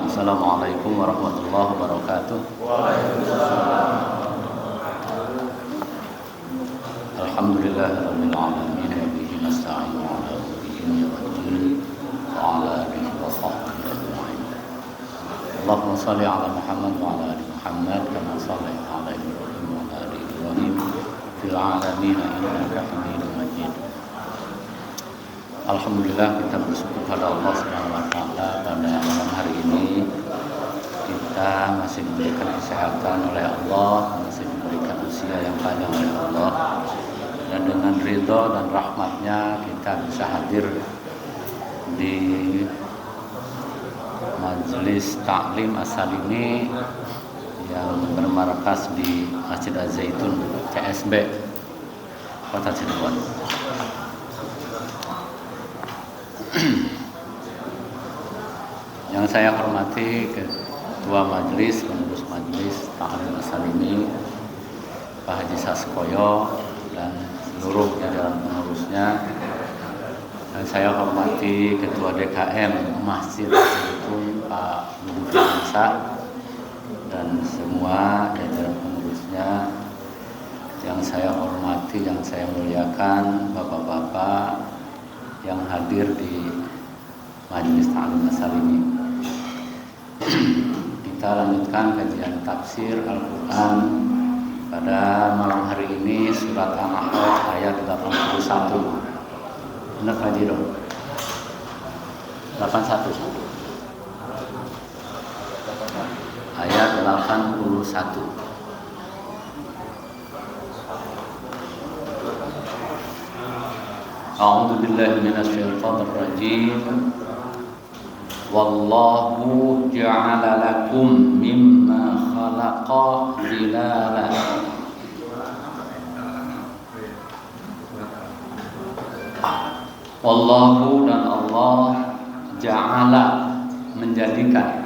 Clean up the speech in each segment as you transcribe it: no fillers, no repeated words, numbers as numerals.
Assalamualaikum warahmatullahi wabarakatuh. Alhamdulillahirabbil alamin wa bihi nasta'inu ala umuri waddin wa ala alihi wa sahbihi ajma'in. Allahumma shalli ala Muhammad wa ala ali Muhammad kama shallaita ala Ibrahim wa ala ali Ibrahim fil alamin innaka Hamidum Majid. Alhamdulillah, kita bersyukur pada Allah Subhanahu wa taala pada malam hari ini kita masih diberikan kesehatan oleh Allah, masih diberikan usia yang panjang oleh Allah, dan dengan ridho dan rahmatnya kita bisa hadir di majelis taklim As-Salimi yang bermarkas di Masjid Az-Zaitun CSB Kota Cirebon. Yang saya hormati Ketua Majelis, pengurus Majelis Taklim As-Salimi Pak Haji Saskoyo dan seluruh jajaran pengurusnya. Dan saya hormati Ketua DKM Masjid Az-Zaitun Pak Budi Firmansyah dan semua jajaran pengurusnya. Yang saya hormati, yang saya muliakan bapak-bapak yang hadir di Majelis Taklim As-Salimi. Kita lanjutkan kajian tafsir Al-Quran pada malam hari ini, surat An-Nahl ayat 81. Benar Pak Jiro? 81. Ayat 81. A'udzu billahi minasyaitonir rajim. Wallahu ja'ala lakum mimma khalaqa zilala. Wallahu, dan Allah ja'ala menjadikan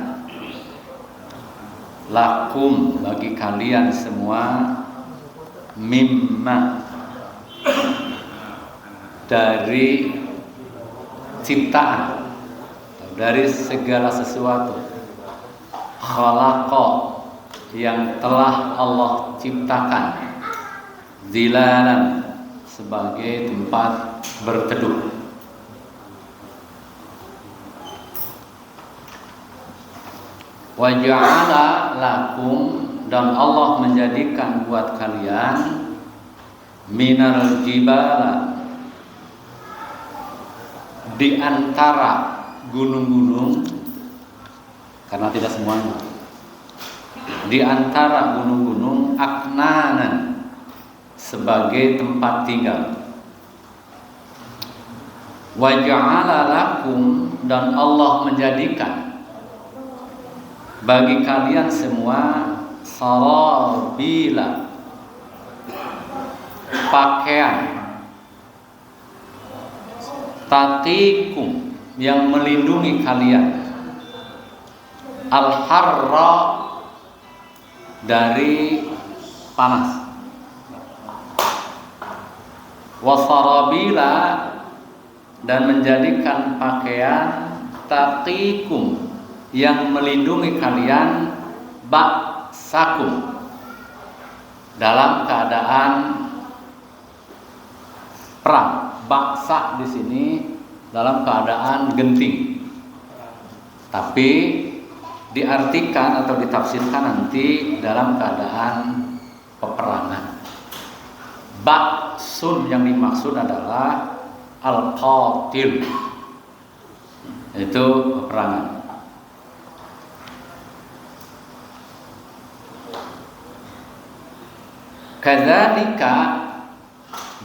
lakum bagi kalian semua mimma dari ciptaan, dari segala sesuatu, khalaqa yang telah Allah ciptakan, zilalan sebagai tempat berteduh. Wa ja'ala lakum, dan Allah menjadikan buat kalian minal jibala, di antara gunung-gunung, karena tidak semuanya, di antara gunung-gunung, aknanan sebagai tempat tinggal. Wa ja'ala lakum, dan Allah menjadikan bagi kalian semua sarabila, pakaian, taqikum yang melindungi kalian, al-harra dari panas, wasarabila, dan menjadikan pakaian taqikum yang melindungi kalian, ba'sakum, dalam keadaan perang. Baksa di sini dalam keadaan genting, tapi diartikan atau ditafsirkan nanti dalam keadaan peperangan. Baksun yang dimaksud adalah al-qatil, yaitu peperangan. Kadzalika,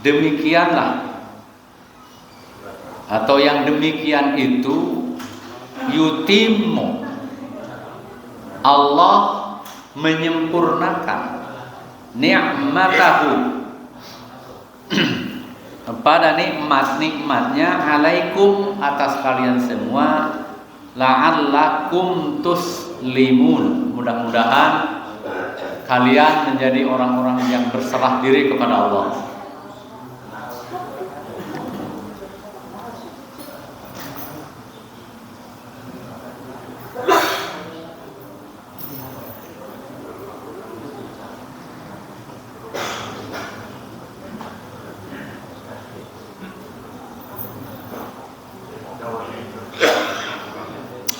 demikianlah, atau yang demikian itu, yutimmu, Allah menyempurnakan ni'matahu, pada nikmat-nikmatnya, alaikum, atas kalian semua, la'allakum tuslimun, mudah-mudahan kalian menjadi orang-orang yang berserah diri kepada Allah.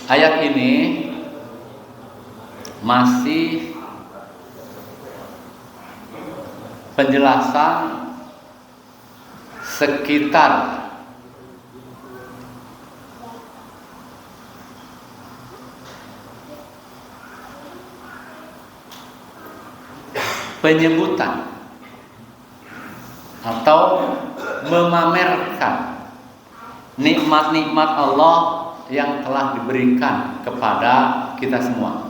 ayat ini masih penjelasan sekitar penyebutan atau memamerkan nikmat-nikmat Allah yang telah diberikan kepada kita semua.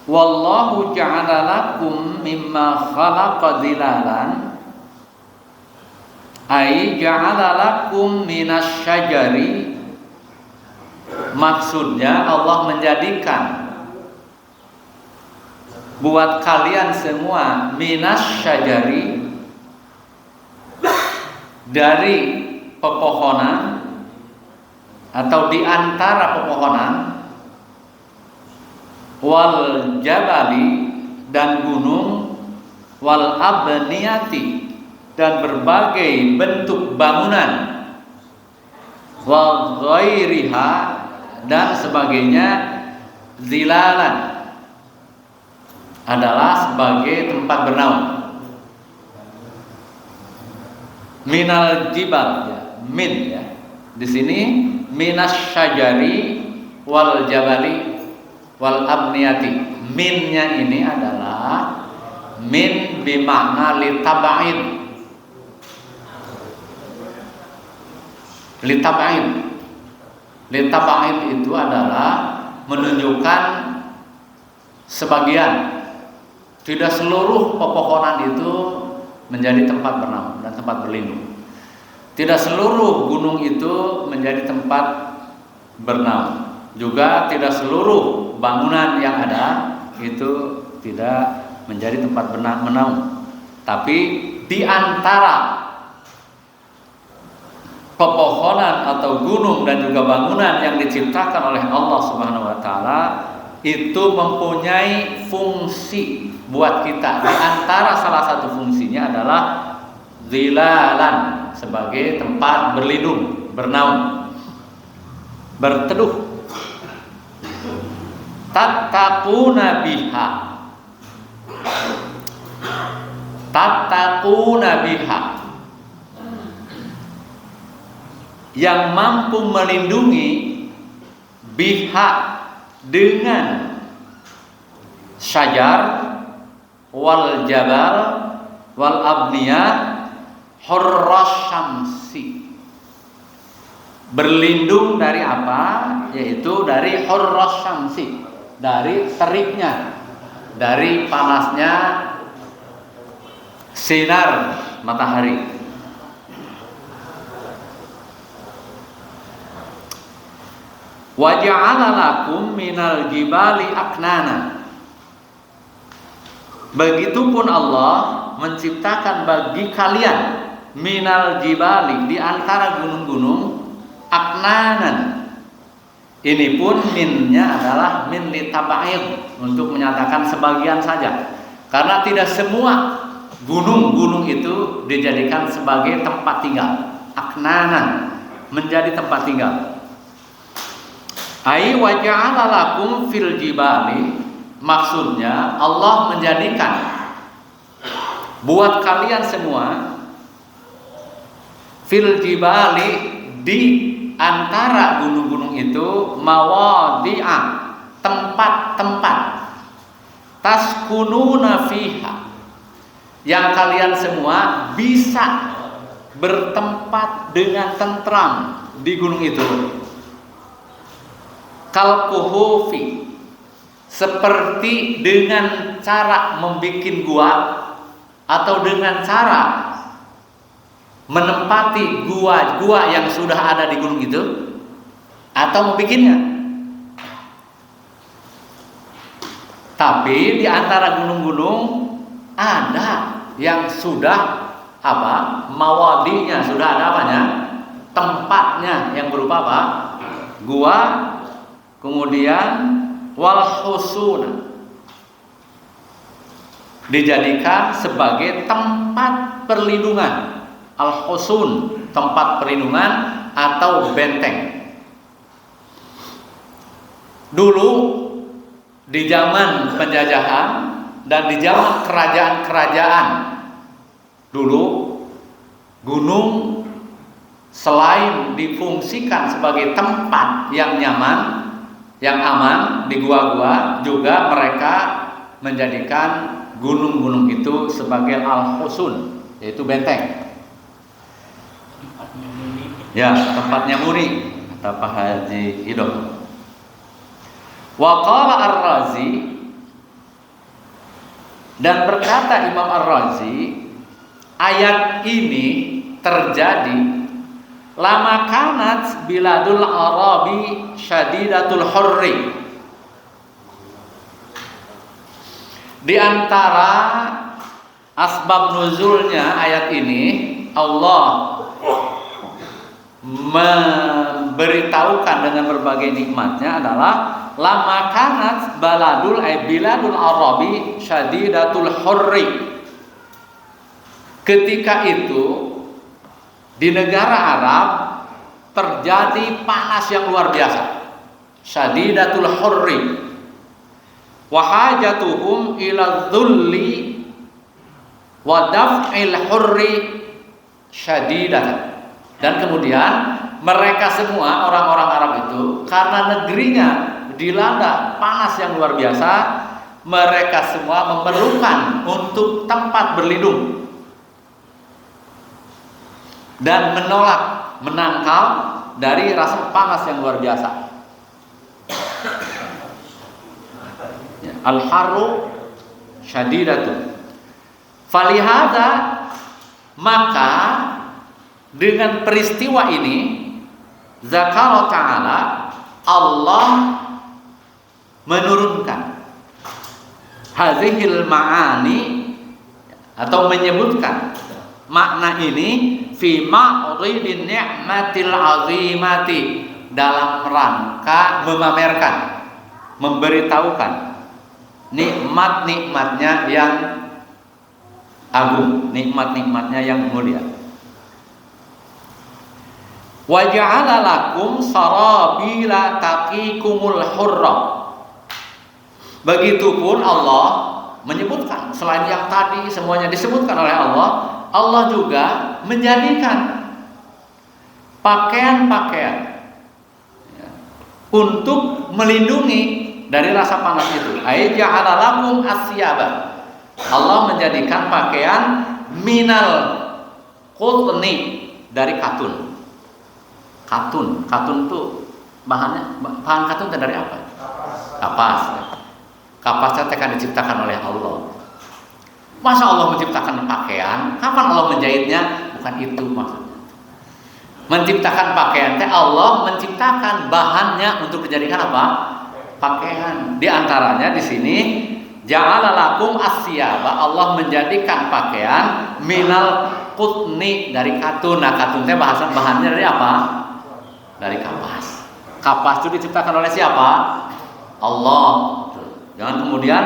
Wallahu ja'ala lakum mimma khalaqa zilalan ay ja'ala lakum minas syajari. Maksudnya Allah menjadikan buat kalian semua minas syajari, dari pepohonan atau di antara pepohonan, wal jabali dan gunung, wal abniyati dan berbagai bentuk bangunan, wal ghairiha dan sebagainya, zilalan adalah sebagai tempat bernaung. Minal jibal, ya, min ya. Di sini minas syajari wal jabali wal abniyati. Minnya ini adalah min bimakna litaba'id. Litaba'id. Litaba'id itu adalah menunjukkan sebagian, tidak seluruh pepohonan itu menjadi tempat bernaung dan tempat berlindung. Tidak seluruh gunung itu menjadi tempat bernaung. Juga tidak seluruh bangunan yang ada itu tidak menjadi tempat bernaung. Tapi di antara pepohonan atau gunung dan juga bangunan yang diciptakan oleh Allah Subhanahu wa taala itu mempunyai fungsi buat kita. Di antara salah satu fungsinya adalah zilalan, sebagai tempat berlindung, bernaung, berteduh. Tattaquna biha. Tattaquna biha, yang mampu melindungi, biha dengan syajar, wal jabal, wal abniyat, hurras syamsi. Berlindung dari apa? Yaitu dari hurras syamsi, dari teriknya, dari panasnya sinar matahari. Wa ja'ala lakum minal jibali aknana. Begitupun Allah menciptakan bagi kalian minal jibali, di antara gunung-gunung, aknanan. Ini pun minnya adalah min litaba'id, untuk menyatakan sebagian saja. Karena tidak semua gunung-gunung itu dijadikan sebagai tempat tinggal. Aknanan, menjadi tempat tinggal. Ai wa ja'ala lakum fil jibali, maksudnya Allah menjadikan buat kalian semua fil jibali, di antara gunung-gunung itu, mawadi'a, tempat-tempat, taskununa fiha, yang kalian semua bisa bertempat dengan tentram di gunung itu. Kalkuhufi, seperti dengan cara membuat gua atau dengan cara menempati gua-gua yang sudah ada di gunung itu, atau membikinnya. Tapi di antara gunung-gunung ada yang sudah apa? Mawadinya, sudah ada apanya? Tempatnya, yang berupa apa? Gua Kemudian wal husuna, dijadikan sebagai tempat perlindungan. Al-husun, tempat perlindungan atau benteng. Dulu di zaman penjajahan dan di zaman kerajaan-kerajaan dulu, gunung selain difungsikan sebagai tempat yang nyaman, yang aman di gua-gua, juga mereka menjadikan gunung-gunung itu sebagai al-husun, yaitu benteng. Ya, tempatnya muni, kata Pak Haji Idom. Wa qala Ar-Razi, dan berkata Imam Ar-Razi, ayat ini terjadi lama kanat biladul Arabi syadidatul hurri. Di antara asbab nuzulnya ayat ini, Allah memberitahukan dengan berbagai nikmatnya adalah lama kanat biladul Arabi syadidatul hurri. Ketika itu di negara Arab terjadi panas yang luar biasa, syadidatul hurri, wa hajatuhum ila dhulli wa daf'il hurri syadidatan. Dan kemudian mereka semua orang-orang Arab itu, karena negerinya dilanda panas yang luar biasa, mereka semua memerlukan untuk tempat berlindung dan menolak, menangkal dari rasa panas yang luar biasa. Al-harru syadidatu. Falihada, maka dengan peristiwa ini zakara ta'ala, Allah menurunkan hazihil ma'ani, atau menyebutkan makna ini fi ma'ridin ni'matil azimati, dalam rangka memamerkan, memberitahukan nikmat-nikmatnya yang agung, nikmat-nikmatnya yang mulia. Wa ja'ala lakum sarabila taqikumul hurra. Begitupun Allah menyebutkan, selain yang tadi semuanya disebutkan oleh Allah, Allah juga menjadikan pakaian-pakaian untuk melindungi dari rasa panas itu. Ai ja'ala lakum asyaba. Allah menjadikan pakaian minal qutni, dari katun. Katun itu bahan katun itu dari apa? Kapas. Kapasnya akan diciptakan oleh Allah. Masa Allah menciptakan pakaian? Kapan Allah menjahitnya? Bukan itu maksudnya. Menciptakan pakaian teh, Allah menciptakan bahannya untuk dijadikan apa? Pakaian. Di antaranya di sini ja'ala lakum asyaba, Allah menjadikan pakaian minal qutni, dari katun. Nah, katun teh bahannya dari apa? Dari kapas. Kapas itu diciptakan oleh siapa? Allah. Jangan kemudian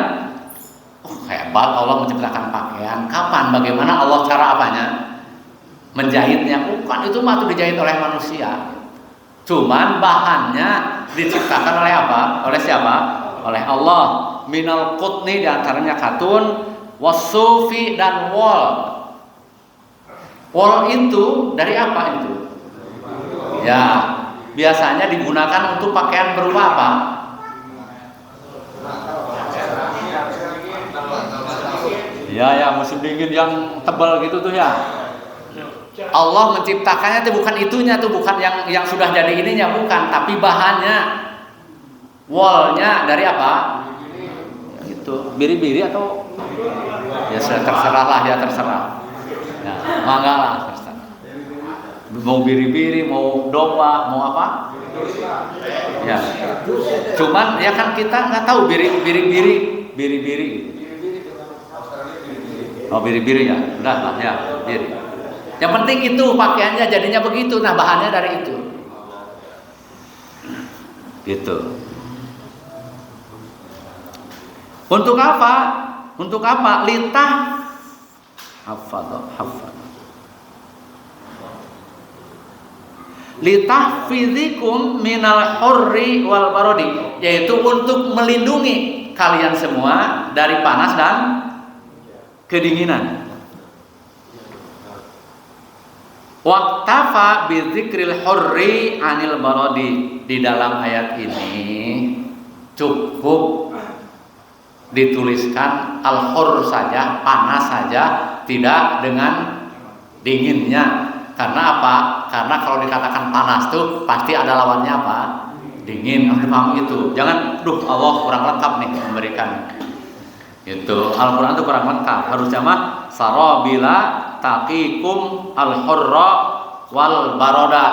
hebat Allah menciptakan pakaian. Kapan? Bagaimana Allah cara apanya? Menjahitnya. Bukan, itu mah dijahit oleh manusia. Cuman bahannya diciptakan oleh apa? Oleh siapa? Oleh Allah. Minal qutni, diantaranya katun, wasufi, dan wol. Wol itu dari apa itu? Ya, biasanya digunakan untuk pakaian berupa apa? Ya, musim dingin yang tebal gitu tuh ya. Allah menciptakannya itu bukan itunya tuh, bukan yang sudah jadi ininya, bukan, tapi bahannya, wolnya dari apa? Itu biri-biri atau ya terserah lah ya, terserah. Ya, mangga lah, terserah. Mau biri-biri, mau domba, mau apa? Ya. Cuman ya kan kita nggak tahu biri-biri. Oh, biri-biri ya, udah lah ya, biri. Yang penting itu pakaiannya jadinya begitu, nah bahannya dari itu. Gitu. Untuk apa? Untuk apa? Litah hafadh. Litahfizikum minal hurri wal barodi, yaitu untuk melindungi kalian semua dari panas dan kedinginan. Waqtafa bidzikril hurri anil barodi. Di dalam ayat ini cukup dituliskan al-hur saja, panas saja, tidak dengan dinginnya. Karena apa? Karena kalau dikatakan panas tuh pasti ada lawannya apa? Dingin. Harus paham itu. Jangan, Allah kurang lengkap nih memberikan. Itu Al-Quran itu kurang lengkap. Harusnya mah sarabila taqikum al-hurra wal baroda.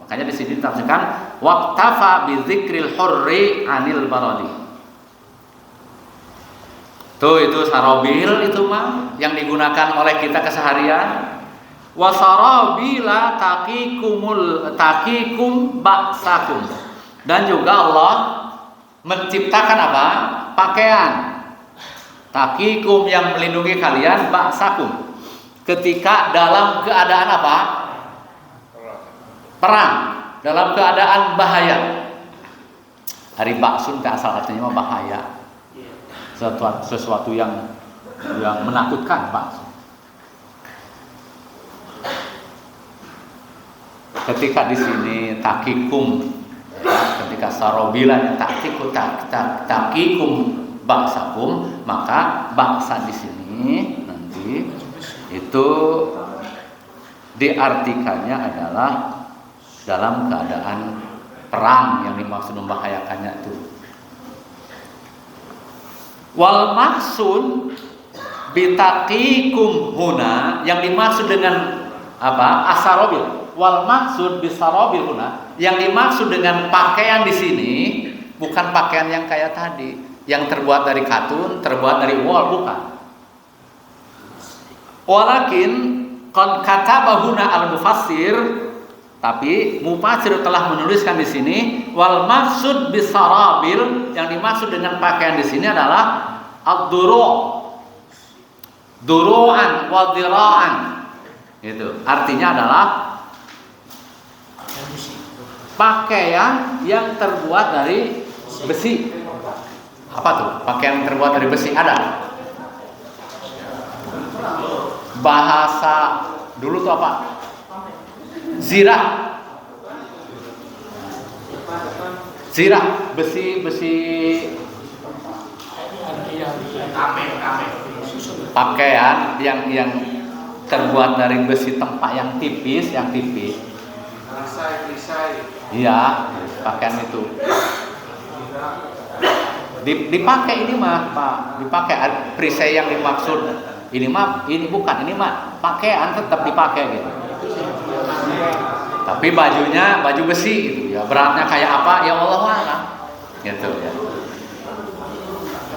Makanya di sini ditafsirkan waqtafa bi dzikril hurri anil barodi. Itu sarabil itu mah yang digunakan oleh kita keseharian. Wasarabila taqikum ba'sakum. Dan juga Allah menciptakan apa? Pakaian. Taqikum yang melindungi kalian ba'sakum. Ketika dalam keadaan apa? Perang, dalam keadaan bahaya. Hari ba'sun asal artinya bahaya. Sesuatu yang menakutkan, Pak. Ketika di sini takikum, ketika sarobilan takikum baksakum, maka baksa di sini nanti itu diartikannya adalah dalam keadaan perang yang dimaksud membahayakannya itu. Wal maksud bitaqikum huna, yang dimaksud dengan apa? Asarobil. Wal maksud bisarobil huna, yang dimaksud dengan pakaian di sini bukan pakaian yang kayak tadi, yang terbuat dari katun, terbuat dari wol, bukan. Walakin qad katabahuna al-mufassir, tapi mufassir telah menuliskan di sini wal maksud bisarabil, yang dimaksud dengan pakaian di sini adalah duru'an wa dhira'an. Itu artinya adalah pakaian yang terbuat dari besi. Apa tuh? Pakaian yang terbuat dari besi ada. Bahasa dulu tuh apa? Zirah, besi pakaian yang terbuat dari besi tempat yang tipis. Iya, pakaian itu dipakai ini mah, Pak. Dipakai perisai yang dimaksud. Ini bukan, ini mah pakaian tetap dipakai gitu. Tapi bajunya baju besi gitu ya. Beratnya kayak apa? Ya Allah a'lam. Gitu ya.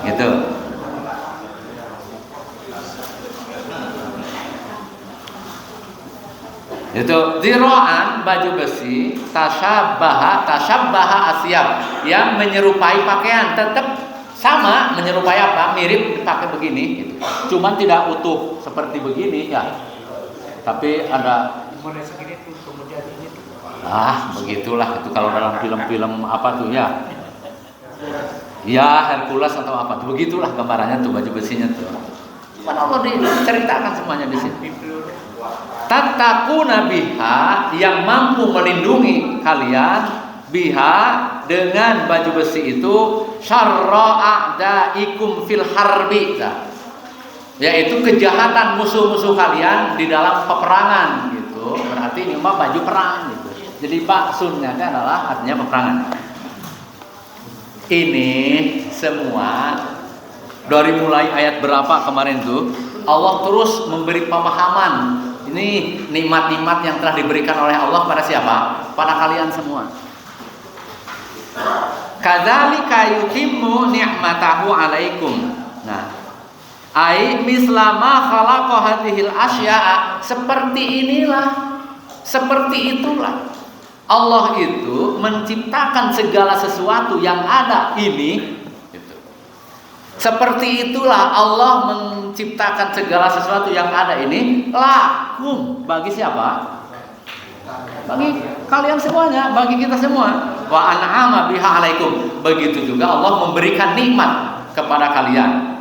Gitu. Itu ziro'an, baju besi, tashabbaha asyab, yang menyerupai pakaian, tetap sama, menyerupai apa? Mirip dipakai begini gitu. Cuman tidak utuh seperti begini ya. Tapi ada begitulah itu kalau dalam film-film apa tuh ya. Ya, Hercules atau apa tuh, begitulah gambarannya tuh baju besinya tuh. Cuman Allah diceritakan semuanya di sini. Tattaquna biha, yang mampu melindungi kalian biha, dengan baju besi itu, syarra a'daikum fil harbi, yaitu kejahatan musuh-musuh kalian di dalam peperangan gitu. Berarti ini mah baju perang gitu. Jadi baksunnya adalah artinya peperangan. Ini semua dari mulai ayat berapa kemarin tuh, Allah terus memberi pemahaman. Ini nikmat-nikmat yang telah diberikan oleh Allah pada siapa? Pada kalian semua. Kadzalika yutimmu ni'matahu 'alaikum. Nah, ai mislama khalaqa hadhil asya'a, seperti itulah Allah itu menciptakan segala sesuatu yang ada ini gitu. Seperti itulah Allah menciptakan segala sesuatu yang ada ini lakum, bagi siapa? Bagi kalian semuanya, bagi kita semua. Wa an'ama biha alaikum. Begitu juga Allah memberikan nikmat kepada kalian.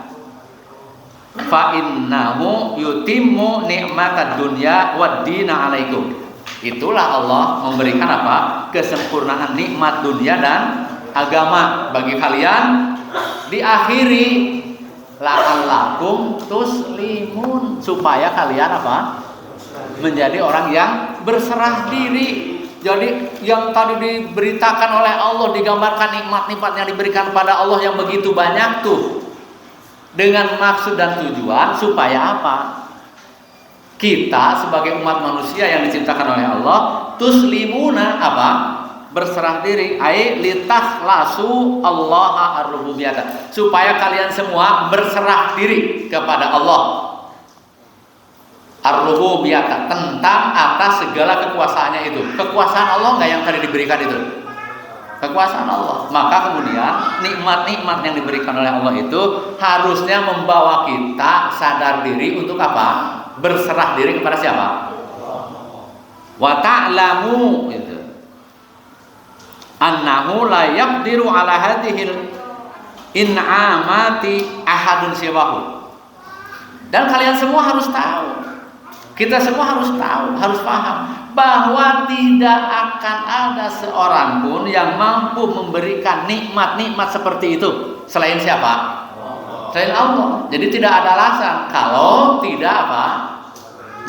Fa innahu yutimmu ni'matad dunya wad dina alaikum. Itulah Allah memberikan apa? Kesempurnaan nikmat dunia dan agama bagi kalian. Diakhiri la'allakum tuslimun, supaya kalian apa? Menjadi orang yang berserah diri. Jadi yang tadi diberitakan oleh Allah, digambarkan nikmat-nikmat yang diberikan pada Allah yang begitu banyak tuh, dengan maksud dan tujuan supaya apa? Kita sebagai umat manusia yang diciptakan oleh Allah tuslimuna apa? Berserah diri, ai litakhlasu Allah ar-rububiyyah, supaya kalian semua berserah diri kepada Allah ar-rububiyyah, tentang atas segala kekuasaannya itu. Kekuasaan Allah nggak yang tadi diberikan itu? Kekuasaan Allah. Maka kemudian nikmat-nikmat yang diberikan oleh Allah itu harusnya membawa kita sadar diri untuk apa? Berserah diri kepada siapa? Wa ta'lamu itu annahu la yaqdiru ala hadhil in'amati ahadun siwahu. Dan kalian semua harus tahu, kita semua harus tahu, harus paham bahwa tidak akan ada seorang pun yang mampu memberikan nikmat-nikmat seperti itu selain siapa? Selain Allah. Jadi tidak ada alasan kalau tidak apa?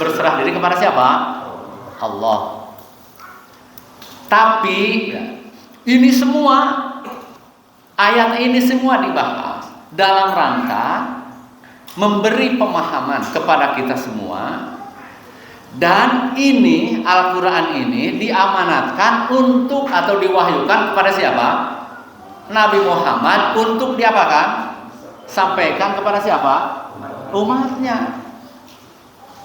Berserah diri kepada siapa? Allah. Tapi ini semua, ayat ini semua dibahas dalam rangka memberi pemahaman kepada kita semua. Dan ini Al-Quran ini diamanatkan untuk atau diwahyukan kepada siapa? Nabi Muhammad untuk diapakan? Sampaikan kepada siapa? Umatnya.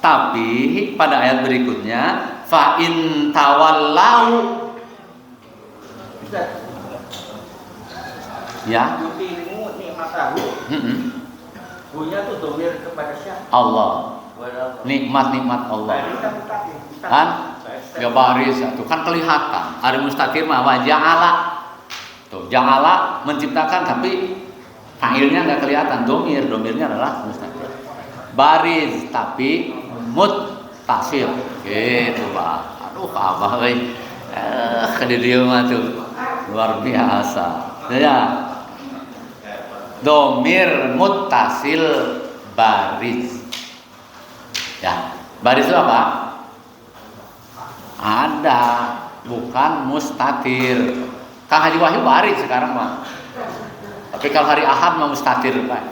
Tapi pada ayat berikutnya, fa in tawallau, ya, yutimu nikmatahu. Punya tuh domir kepada siapa? Allah. Nikmat-nikmat Allah. Kan? Ya baris itu kan kelihatan. Ada mustatir mah wa ja'ala. Tuh, ja'ala menciptakan tapi fa'ilnya enggak kelihatan. Domirnya adalah mustatir. Baris tapi muttasil. Gitu, Pak. Aduh, Abah euy. Di dieu mah tuh luar biasa. Ya. Domir muttasil baris. Ya, baris itu apa? Ada, bukan mustatir. Kang Haji Wahyu baris sekarang mah. Tapi kalau hari Ahad mah mustatir, Pak.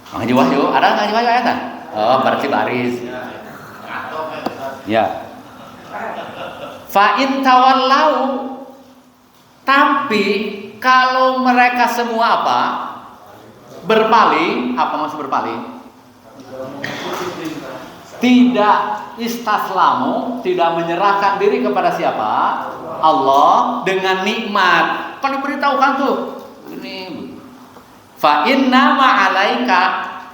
Kang Haji Wahyu, ada Kang Haji Wahyu ayatan? Oh, berarti baris. Ya. Fa in tawallau, tapi kalau mereka semua apa? Berpaling, apa maksud berpaling? Tidak istaslamu, tidak menyerahkan diri kepada siapa? Allah dengan nikmat. Kan diberitahukan tuh. Ini fa inna ma'alaika,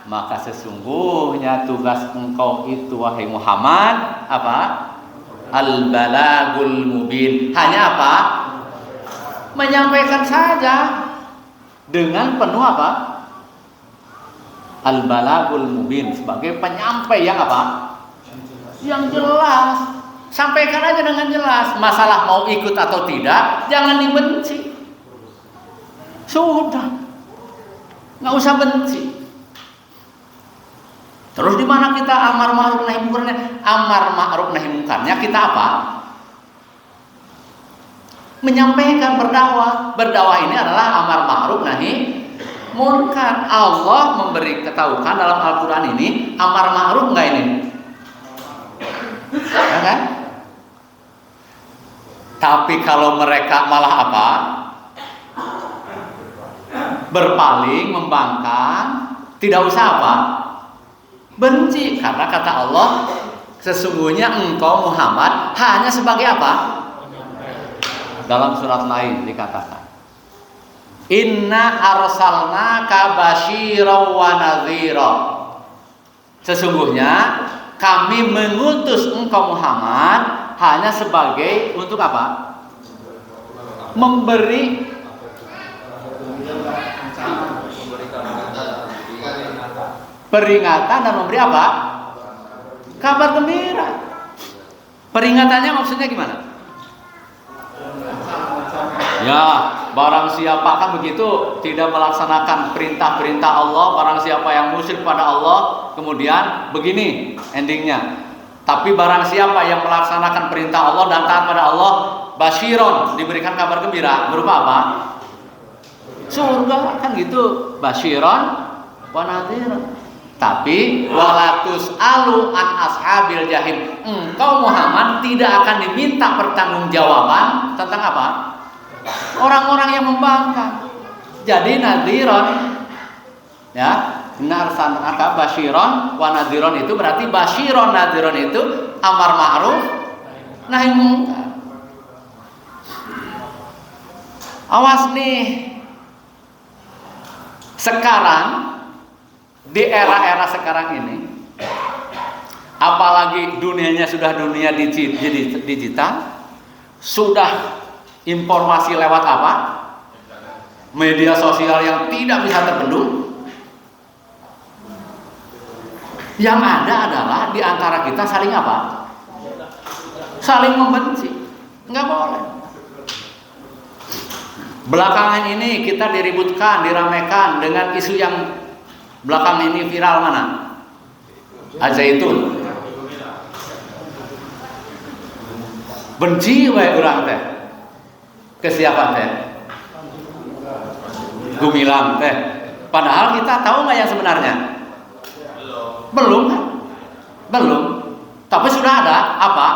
maka sesungguhnya tugas engkau itu wahai Muhammad apa? Al-balagul mubin. Hanya apa? Menyampaikan saja dengan penuh apa? Al-balagul mubin, sebagai penyampai yang apa? Yang jelas. Sampaikan aja dengan jelas. Masalah mau ikut atau tidak, jangan dibenci. Sudah, nggak usah benci. Terus di mana kita amar ma'ruf nahi munkarnya? Amar ma'ruf nahi munkarnya kita apa? Menyampaikan, berdakwah. Berdakwah ini adalah amar ma'ruf nahi munkar. Allah memberi ketahukan dalam Al-Quran ini amar ma'ruf enggak ini? Ya kan? Tapi kalau mereka malah apa? Berpaling, membangkang, tidak usah apa? Benci. Karena kata Allah, sesungguhnya engkau Muhammad hanya sebagai apa? Dalam surat lain dikatakan Inna arsalnaka basyiran wa nadhira. Sesungguhnya kami mengutus engkau Muhammad hanya sebagai untuk apa? Memberi peringatan dan memberi apa? Kabar gembira. Peringatannya maksudnya gimana? Ya, barang siapa kan begitu tidak melaksanakan perintah-perintah Allah, barang siapa yang musyrik pada Allah, kemudian begini endingnya. Tapi barang siapa yang melaksanakan perintah Allah dan taat pada Allah, basyiron, diberikan kabar gembira berupa apa? Surga, kan gitu. Basyiron wa nadhiran. Tapi walatus alu an ashabil jahim. Engkau Muhammad tidak akan diminta pertanggungjawaban tentang apa? Orang-orang yang membangkang. Jadi nadhiron, ya, narsanaka basyiron wa nadhiron itu berarti basyiron nadhiron itu amar ma'ruf nahi munkar. Awas nih, sekarang di era-era sekarang ini, apalagi dunianya sudah dunia digital, sudah informasi lewat apa? Media sosial yang tidak bisa terbendung. Yang ada adalah di antara kita saling apa? Saling membenci. Nggak boleh. Belakangan ini kita diributkan, diramaikan dengan isu yang belakang ini viral mana? Al-Zaitun. Benci wae urang teh. Ke siapa teh? Gumilang teh. Padahal kita tahu nggak yang sebenarnya? Belum kan? Belum. Tapi sudah ada apa?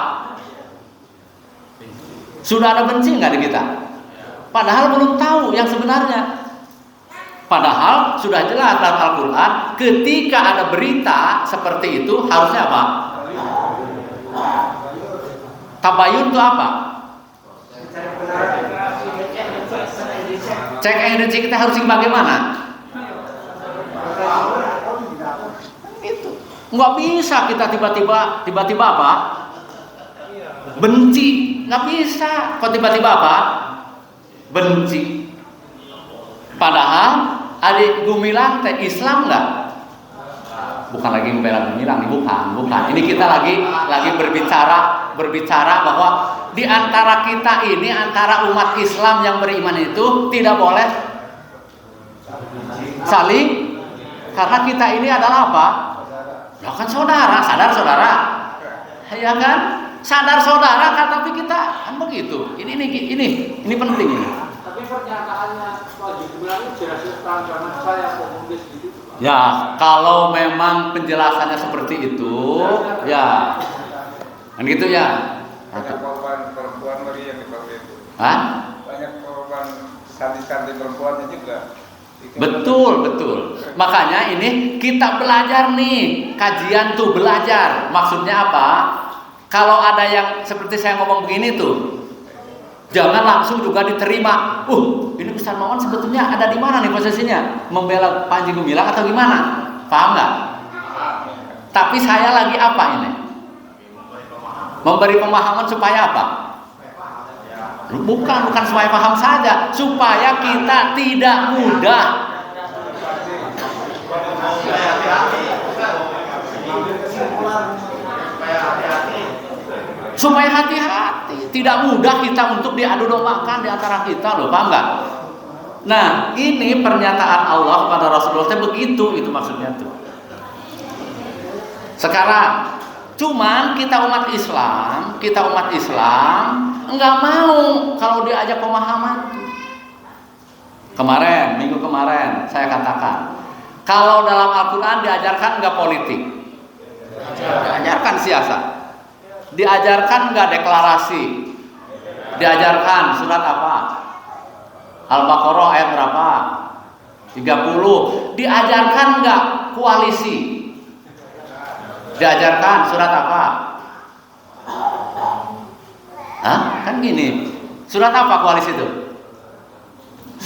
Sudah ada benci nggak di kita? Padahal belum tahu yang sebenarnya. Padahal sudah jelas dalam Al-Quran, ketika ada berita seperti itu harusnya apa? Tabayun itu apa? Cek energi kita harus bagaimana? Itu nggak bisa kita tiba-tiba apa? Benci, nggak bisa. Kok tiba-tiba apa? Benci. Padahal adik Gumilang teh Islam nggak? Bukan lagi membela Gumilang, bukan. Ini kita lagi berbicara bahwa di antara kita ini, antara umat Islam yang beriman itu tidak boleh saling, karena kita ini adalah apa? Ya kan saudara, sadar saudara, ya kan? Sadar saudara, tapi kita kan begitu. Ini penting ini. Tapi pernyataannya Pak Gumilang jelas karena saya komunis gitu. Ya, kalau memang penjelasannya seperti itu, ya, kan gitu ya. Banyak korban perempuan lagi yang dipakai itu. Hah? Banyak korban santri-santri perempuannya juga. Betul. Makanya ini kita belajar nih, kajian tuh belajar. Maksudnya apa? Kalau ada yang seperti saya ngomong begini tuh, jangan langsung juga diterima. Ini Ustaz Mawan sebetulnya ada di mana nih posisinya? Membela Panji Gumilang atau gimana? Paham nggak? Tapi saya lagi apa ini? Memberi pemahaman supaya apa? Bukan supaya paham saja, supaya kita tidak mudah. Supaya hati-hati, tidak mudah kita untuk diadu dombakan di antara kita, loh, paham nggak? Nah, ini pernyataan Allah kepada Rasulullah begitu, itu maksudnya tuh. Sekarang, cuman kita umat Islam nggak mau kalau diajak pemahaman. Minggu kemarin saya katakan, kalau dalam Al-Quran diajarkan nggak politik, diajarkan siasat. Diajarkan nggak deklarasi? Diajarkan surat apa? Al-Baqarah ayat berapa? 30. Diajarkan nggak koalisi? Diajarkan surat apa? Kan gini. Surat apa koalisi itu?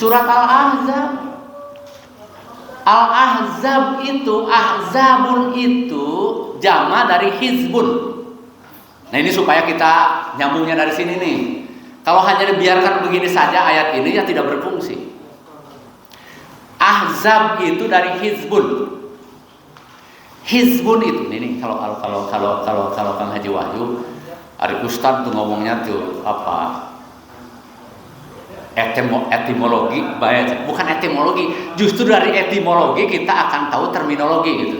Surat Al-Ahzab. Al-Ahzab itu, Ahzabun itu jama dari Hizbun. Nah ini supaya kita nyambungnya dari sini nih. Kalau hanya dibiarkan begini saja ayat ini ya tidak berfungsi. Ahzab itu dari Hizbun. Hizbun itu ini kalau Kang Haji Wahyu, Ari Ustad tuh ngomongnya tuh apa? Etimologi, bukan etimologi, justru dari etimologi kita akan tahu terminologi gitu.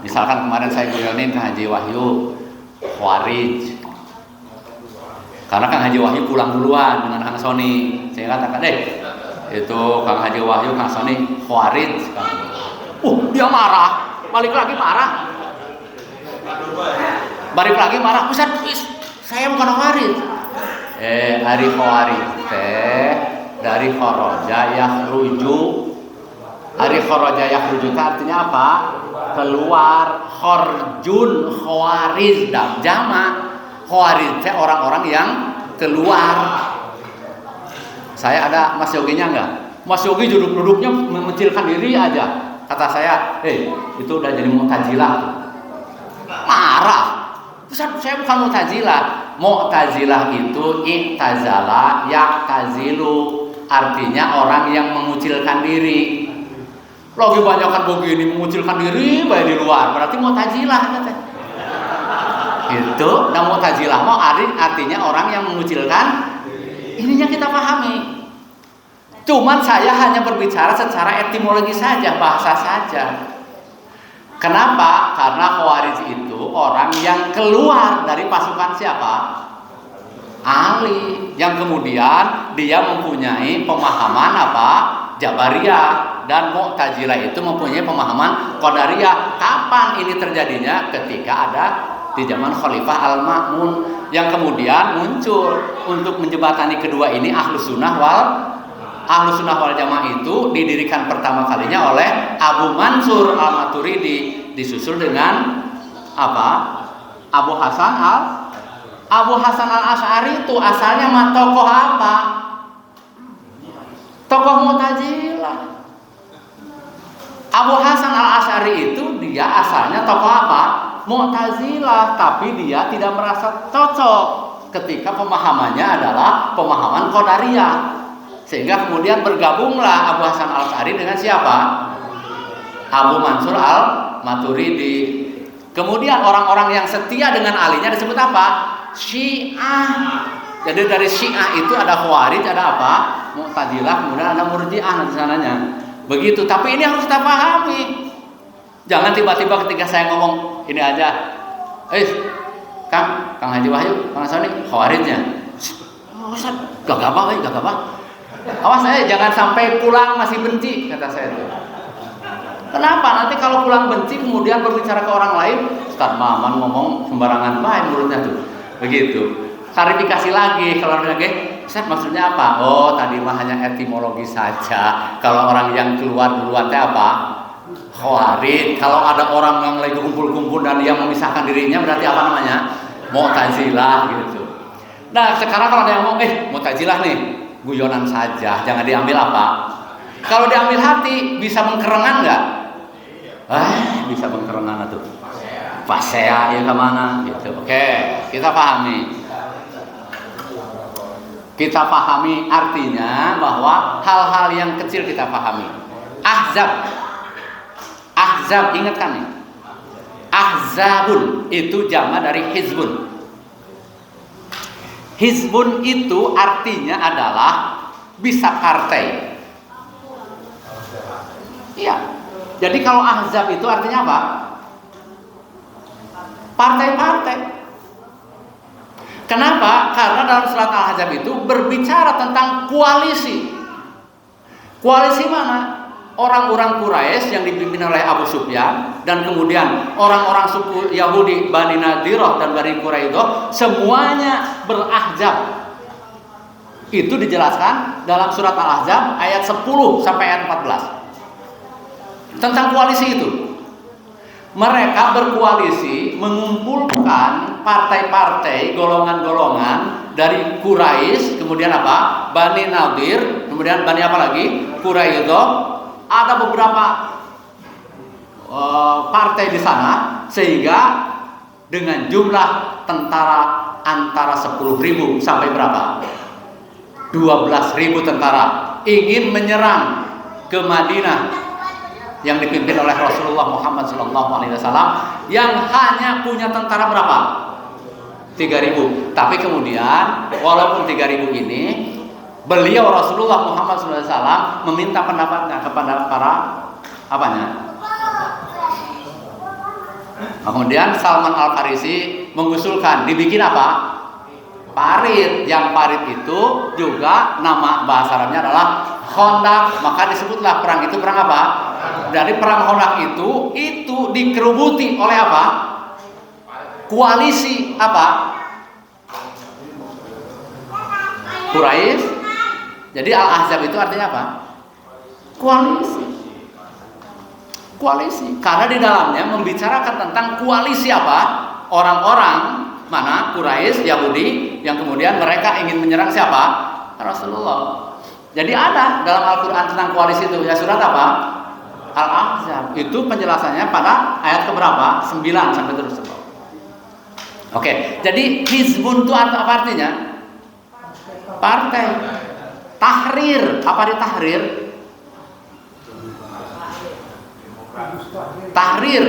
Misalkan kemarin saya guyonin Kang Haji Wahyu Khawarij, karena Kang Haji Wahyu pulang duluan dengan Kang Sony. Saya katakan itu Kang Haji Wahyu, Kang Sony Khawarij. Dia marah, balik lagi marah, Ustaz, saya bukan Khawarij. Hari Khawarij dari kharaja yakhruju. Hari kharaja yakhruju artinya apa? Keluar. Kharjun khawarij dan jama. Khawarij orang-orang yang keluar. Saya ada Mas Yoginya enggak? Mas Yogi duduk-duduknya mengecilkan diri aja. Kata saya, itu udah jadi Mu'tazilah. Marah. Ustaz, saya bukan Mu'tazilah. Mu'tazilah itu i'tazala ya'tazilu, artinya orang yang mengucilkan diri. Lagi banyak kan begini mengucilkan diri baik di luar, berarti Mu'tazilah katanya. Itu dan Mu'tazilah mau artinya orang yang mengucilkan. Ininya kita pahami. Cuman saya hanya berbicara secara etimologi saja, bahasa saja. Kenapa? Karena Khawarij itu orang yang keluar dari pasukan siapa? Ali. Yang kemudian dia mempunyai pemahaman apa? Jabariyah. Dan Mu'tazilah itu mempunyai pemahaman Qadariyah. Kapan ini terjadinya? Ketika ada di zaman Khalifah Al-Ma'mun, yang kemudian muncul untuk menjembatani kedua ini Ahlus Sunnah wal Jamaah itu didirikan pertama kalinya oleh Abu Mansur Al-Maturidi, disusul dengan apa? Abu Hasan Al-Asy'ari itu asalnya tokoh apa? Tokoh Mu'tazilah. Abu Hasan Al-Asy'ari itu dia asalnya tokoh apa? Mu'tazilah, tapi dia tidak merasa cocok ketika pemahamannya adalah pemahaman Qadariyah. Sehingga kemudian bergabunglah Abu Hasan Al-Asy'ari dengan siapa? Abu Mansur Al-Maturidi. Kemudian orang-orang yang setia dengan alinya disebut apa? Syiah. Jadi dari Syiah itu ada Khawarij, ada apa? Mu'tazilah, kemudian ada Murji'ah nanti sananya. Begitu, tapi ini harus kita pahami. Jangan tiba-tiba ketika saya ngomong ini aja, Kang Haji Wahyu, Kang Sony, Khawarijnya. Ustaz, gagabah. Awas saya jangan sampai pulang masih benci, kata saya itu. Kenapa? Nanti kalau pulang benci kemudian berbicara ke orang lain, Ustaz Maman ngomong sembarangan baik menurutnya tuh. Begitu. Klarifikasi lagi kalau lagi, Ustaz maksudnya apa? Oh, tadi mah hanya etimologi saja. Kalau orang yang keluar duluan teh apa? Khawarij. Kalau ada orang yang lagi kumpul-kumpul dan dia memisahkan dirinya berarti apa namanya? Mu'tazilah gitu. Nah, sekarang kalau ada yang ngomong, Mu'tazilah nih, guyonan saja, jangan diambil apa? Kalau diambil hati, bisa mengkerengan nggak? Bisa mengkerengan tuh. Pasea ya kemana? Gitu. Oke, kita pahami. Kita pahami artinya bahwa hal-hal yang kecil kita pahami. Ahzab, ingatkan nih. Ahzabun itu jama dari Hizbun. Hizbun itu artinya adalah bisa partai. Iya. Jadi kalau ahzab itu artinya apa? Partai-partai. Kenapa? Karena dalam surat Al-Ahzab itu berbicara tentang koalisi. Koalisi mana? Orang-orang Quraisy yang dipimpin oleh Abu Sufyan dan kemudian orang-orang suku Yahudi Bani Nadirah dan Bani Quraidah semuanya berahzab. Itu dijelaskan dalam surat Al-Ahzab ayat 10 sampai ayat 14. Tentang koalisi itu. Mereka berkoalisi mengumpulkan partai-partai, golongan-golongan dari Quraisy, kemudian apa? Bani Nadir, kemudian Bani apa lagi? Quraidah. Ada beberapa partai di sana, sehingga dengan jumlah tentara antara 10.000 sampai berapa? 12.000 tentara ingin menyerang ke Madinah yang dipimpin oleh Rasulullah Muhammad SAW yang hanya punya tentara berapa? 3.000. Tapi kemudian walaupun 3.000 ini, beliau Rasulullah Muhammad SAW meminta pendapatnya kepada para apanya? Kemudian Salman Al-Farisi mengusulkan dibikin apa? Parit. Yang parit itu juga nama bahasa Arabnya adalah Khandaq. Maka disebutlah perang itu perang apa? Dari perang Khandaq itu dikerubuti oleh apa? Koalisi apa? Quraisy. Jadi Al-Ahzab itu artinya apa? Koalisi. Karena di dalamnya membicarakan tentang koalisi apa? Orang-orang mana? Quraisy, Yahudi, yang kemudian mereka ingin menyerang siapa? Rasulullah. Jadi ada dalam Al-Quran tentang koalisi itu. Ya surat apa? Al-Ahzab. Itu penjelasannya pada ayat keberapa? 9 sampai terus. Oke, jadi Hizbun itu apa artinya? Partai. Tahrir. Apa di tahrir? Tahrir.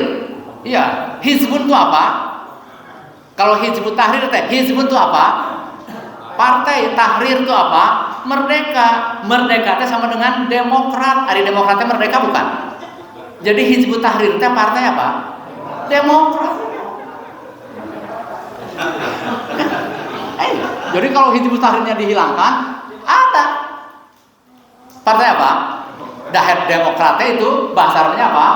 Iya, Hizbun itu apa? Kalau Hizbut Tahrir Hizbun itu apa? Partai. Tahrir itu apa? Merdeka. Merdeka itu sama dengan Demokrat. Ada Demokratnya merdeka bukan? Jadi Hizbut Tahrir itu partai apa? Demokrat. Jadi kalau Hizbut Tahrirnya dihilangkan, ada partai apa? Demokratnya itu bahasa Arabnya apa?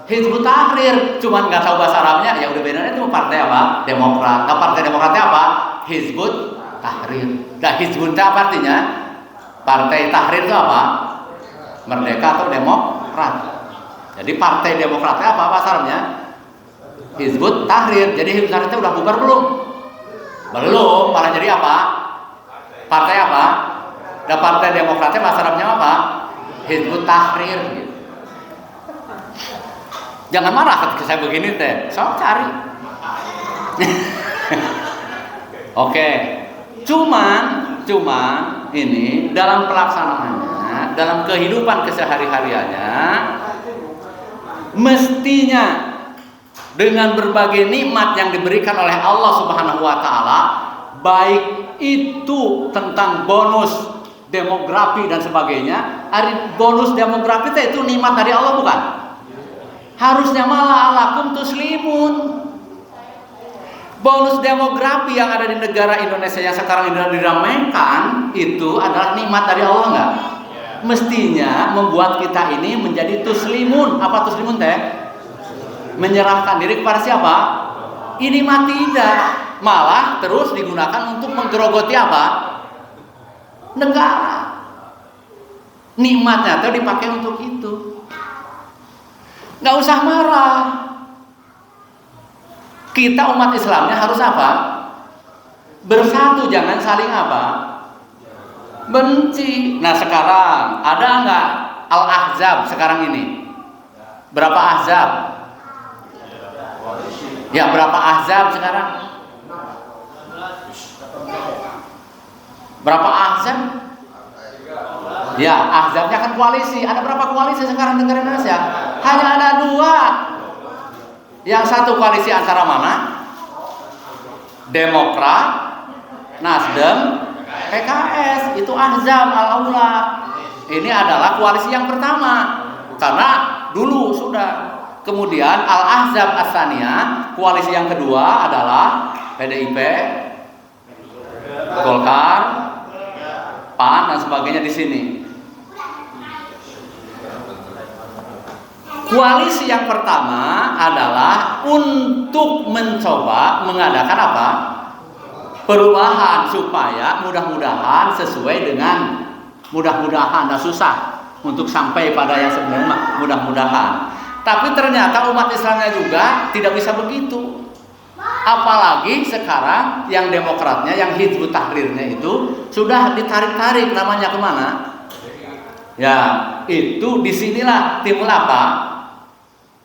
Hizbut Tahrir. Cuman nggak tahu bahasa Arabnya, ya udah bedanya itu partai apa? Demokrat. Nah, partai Demokratnya apa? Hizbut Tahrir. Nah, Hizbut apa artinya? Partai Tahrir itu apa? Merdeka atau Demokrat. Jadi partai Demokratnya apa bahasa Arabnya? Hizbut Tahrir. Jadi Hizbut Tahrir itu udah bubar belum? Belum, malah jadi apa? Partai apa? Dan partai Demokratnya bahasa Arabnya apa? Hizbut Tahrir gitu. Jangan marah ketika saya begini teh, saya cari. Oke, cuman ini dalam pelaksanaannya, dalam kehidupan kesehari-hariannya, mestinya dengan berbagai nikmat yang diberikan oleh Allah Subhanahu Wa Taala, baik itu tentang bonus demografi dan sebagainya. Bonus demografi itu nikmat dari Allah bukan? Harusnya malah alakum tuslimun. Bonus demografi yang ada di negara Indonesia yang sekarang diramaikan itu adalah nikmat dari Allah enggak? Mestinya membuat kita ini menjadi tuslimun. Apa tuslimun teh? Menyerahkan diri kepada siapa? Ini mah tidak. Malah terus digunakan untuk menggerogoti apa? Negara. Nikmatnya itu dipakai untuk itu. Nggak usah marah. Kita umat Islamnya harus apa? Bersatu, jangan saling apa? Benci. Nah sekarang ada nggak Al-Ahzab sekarang ini? Berapa Ahzab? Ya berapa Ahzab sekarang? Berapa Ahzab? Ya, Ahzabnya kan koalisi. Ada berapa koalisi sekarang di negara Indonesia? Hanya ada 2. Yang satu koalisi antara mana? Demokrat, Nasdem, PKS. Itu Ahzab al-Aula. Ini adalah koalisi yang pertama. Karena dulu sudah. Kemudian Al-Ahzab As-Saniyah, koalisi yang kedua adalah PDIP, Golkar, PAN dan sebagainya di sini. Koalisi yang pertama adalah untuk mencoba mengadakan apa? Perubahan supaya mudah-mudahan sesuai dengan mudah-mudahan, nah susah untuk sampai pada yang sebenarnya mudah-mudahan. Tapi ternyata umat Islamnya juga tidak bisa begitu. Apalagi sekarang yang Demokratnya, yang Hizbut Tahrirnya itu sudah ditarik-tarik namanya kemana? Ya, itu disinilah timbul apa?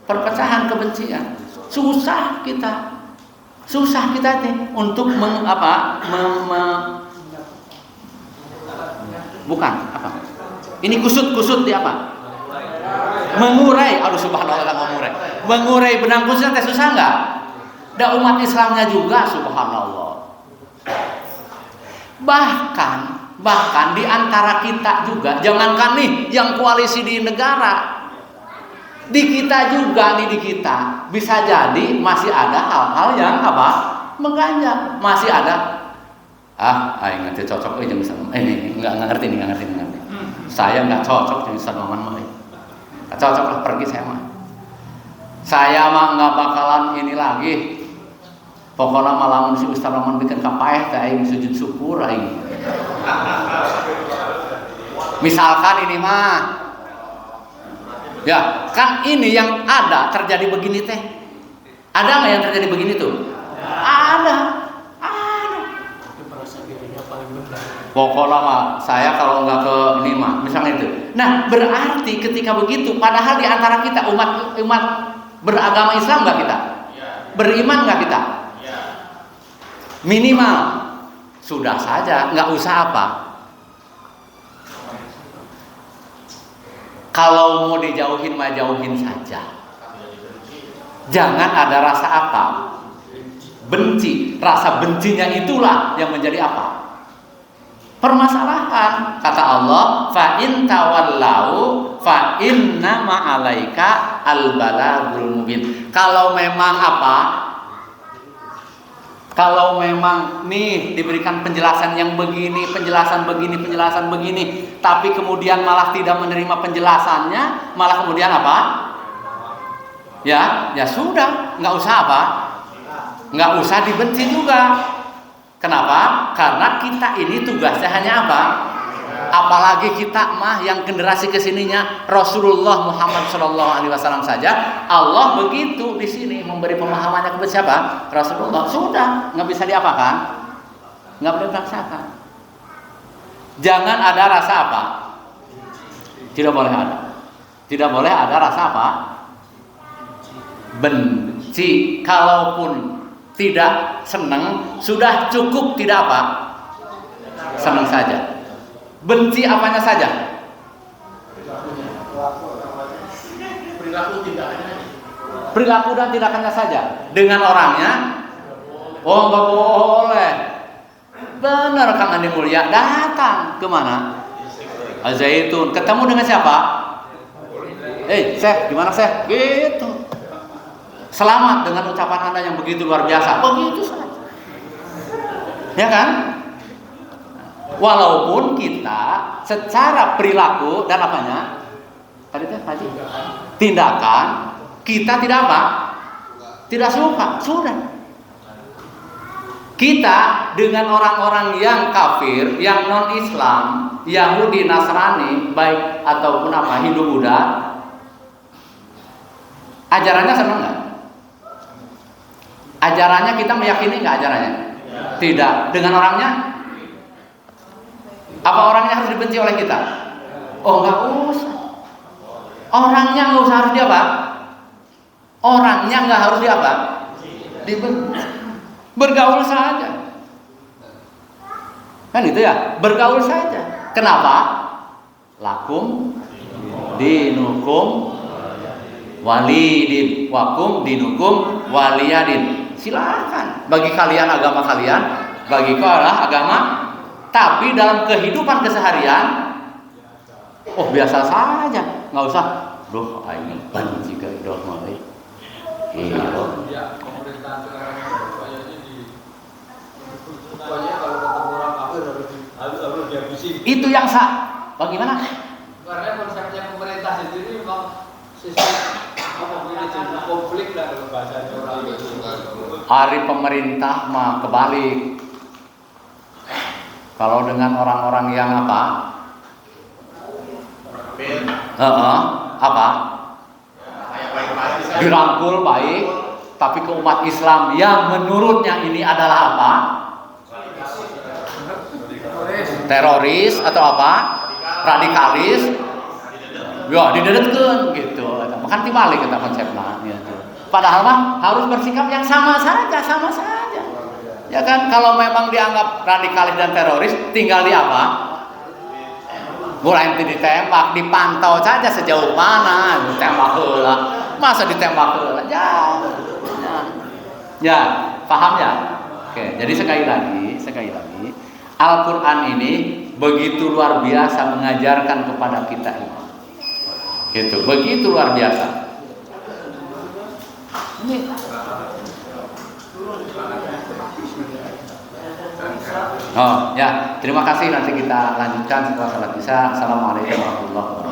Perpecahan, kebencian. Susah kita nih untuk bukan apa? Ini kusut di apa? Mengurai. Aduh, subhanallah, mengurai benang kusutnya susah nggak? Dan umat Islamnya juga, subhanallah. Bahkan di antara kita juga, jangankan nih yang koalisi di negara, di kita juga nih, bisa jadi masih ada hal-hal yang mengganjal, masih ada aing nanti cocok aja misalnya ini nggak ngerti. Saya nggak cocok dengan Ustaz Maman mah, nggak cocok lah, pergi saya mah nggak bakalan ini lagi. Pokoknya malam si Ustaz Maman bikin kapaeh teh aing sujud syukur aing. Misalkan ini mah, ya kan ini yang ada terjadi begini teh. Ada nggak yang terjadi begini tuh? Ada. Pokoknya mah saya kalau nggak ke ini mah, misalnya itu. Nah, berarti ketika begitu, padahal di antara kita umat beragama Islam nggak kita? Beriman nggak kita? Minimal sudah saja, nggak usah apa. Kalau mau dijauhin mah jauhin saja. Jangan ada rasa apa? Benci. Rasa bencinya itulah yang menjadi apa? Permasalahan. Kata Allah, fa in tawallau fa inna ma'alaika al-balagul mubin. Kalau memang apa? Kalau memang nih diberikan penjelasan yang begini, penjelasan begini, tapi kemudian malah tidak menerima penjelasannya, malah kemudian apa? Ya sudah, nggak usah apa? Nggak usah dibenci juga. Kenapa? Karena kita ini tugasnya hanya apa? Apalagi kita mah yang generasi kesininya Rasulullah Muhammad SAW saja. Allah begitu di sini memberi pemahamannya kepada siapa? Rasulullah. Sudah, nggak bisa diapakan, nggak boleh dipaksakan. Jangan ada rasa apa? Tidak boleh ada. Tidak boleh ada rasa apa? Benci. Kalaupun tidak senang, sudah cukup tidak apa? Senang saja. Benci apanya saja? Perilaku dan tindakannya saja. Dengan orangnya, oh nggak boleh. Benar Kang Andi Mulya, datang kemana? Al-Zaitun. Ketemu dengan siapa? Syekh, gimana Syekh? Gitu. Selamat dengan ucapan Anda yang begitu luar biasa. Begitu saja. Ya kan? Walaupun kita secara perilaku dan apanya? Tadi tindakan kita tidak apa? Tidak suka. Sudah. Kita dengan orang-orang yang kafir, yang non-Islam, Yahudi, Nasrani, baik ataupun apa, Hindu, Buddha, ajarannya senang nggak? Ajarannya kita meyakini nggak ajarannya? Tidak. Dengan orangnya? Apa orangnya harus dibenci oleh kita? Oh nggak usah. Orangnya nggak usah harus dia apa? Orangnya nggak harus dia apa? Dibenci. Bergaul saja. Kan itu ya? Bergaul saja. Kenapa? Lakum dinukum walidin, wakum dinukum waliyadin. Silakan bagi kalian agama kalian, bagi kalian agama, tapi dalam kehidupan keseharian, oh biasa saja, nggak usah. Duh, aing benci ke idoh mulai. Pemerintahan sekarang kayaknya pokoknya kalau ketemu orang kafir harus dihabisin. Itu yang sah. Bagaimana? Karena konsepnya pemerintah sendiri memang sistem konflik lah kalau bahasa orang itu. Hari pemerintah mah kebalik. Kalau dengan orang-orang yang apa? Apa? Dirangkul baik, tapi ke umat Islam yang menurutnya ini adalah apa? Teroris atau apa? Radikalis. ya didedetkeun gitu. Makan tibalik kita konsepna gitu. Padahal mah harus bersikap yang sama saja. Ya kan, kalau memang dianggap radikalis dan teroris, tinggal di apa? Mulai ditembak, dipantau saja sejauh mana, ditembak heula. Masa ditembak heula? Ya, paham ya? Oke, jadi sekali lagi, Al-Qur'an ini begitu luar biasa mengajarkan kepada kita ini. Gitu, begitu luar biasa. Ini oh ya, terima kasih, nanti kita lanjutkan setelah salat Isya. Assalamualaikum warahmatullahi wabarakatuh.